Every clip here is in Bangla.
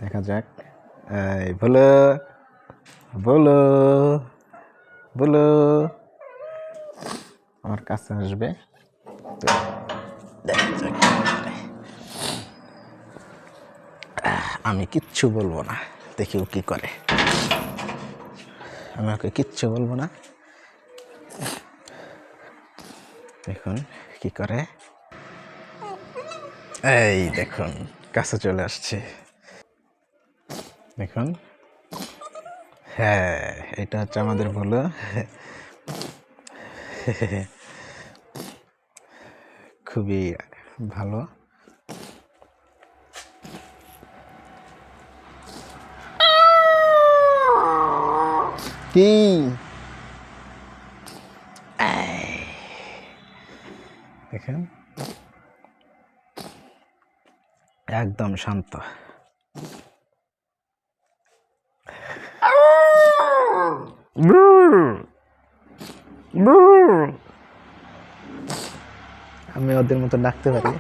দেখা যাক। এই বলো বলো বলো, আমার কাছে আসবে। দেখা যাক। আমি কিচ্ছু বলবো না, দেখি ও কি করে। আমি ওকে কিচ্ছু বলবো না, দেখুন কি করে। এই দেখুন কাছে চলে আসছে, দেখুন। হ্যাঁ, এটা হচ্ছে আমাদের ভুলো। খুবই ভালো। কি দেখেন, একদম শান্ত। আমি ওদের মতো ডাকতে পারি।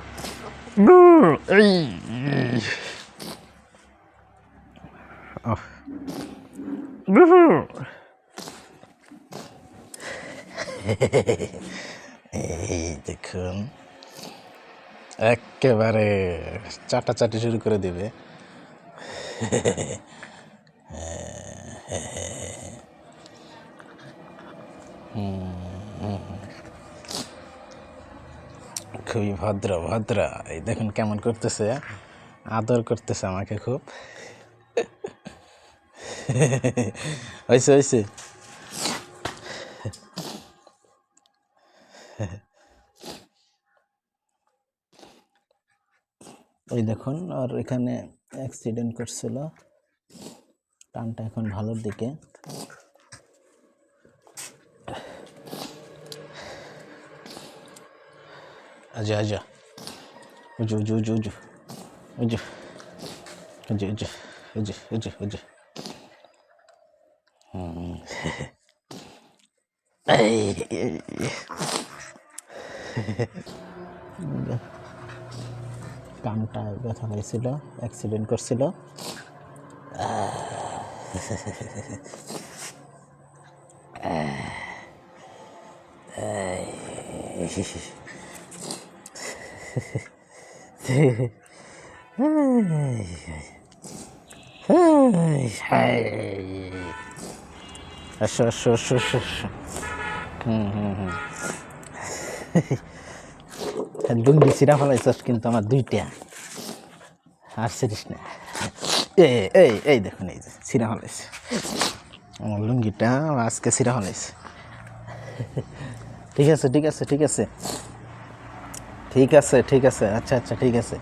এই দেখুন, একেবারে চাটাচাটি শুরু করে দেবে। খুবই ভদ্র ভদ্র। এই দেখুন কেমন করতেছে, আদর করতেছে আমাকে খুব। হয়েছে হয়েছে। ওই দেখুন, আর এখানে অ্যাক্সিডেন্ট করছিল, টানটা এখন ভালোর দিকে। আজা আজা, উজু উজু উজু উজু উজু উজু উজু উজু উজু উজু। কানটা ব্যথা হয়েছিল, অ্যাক্সিডেন্ট করছিল। আসো আসো আসো আসো আসো। লুঙ্গি ছিঁড়া ফেলাইছস কিন্তু আমার দুইটা, আর ছিড়িস না। এই দেখুন, এই যে ছিঁড়া ফেলাইছে আমার লুঙ্গিটা, আজকে ছিঁড়া ফেলাইছে। ঠিক আছে ঠিক আছে ঠিক আছে ঠিক আছে ঠিক আছে, আচ্ছা আচ্ছা ঠিক আছে।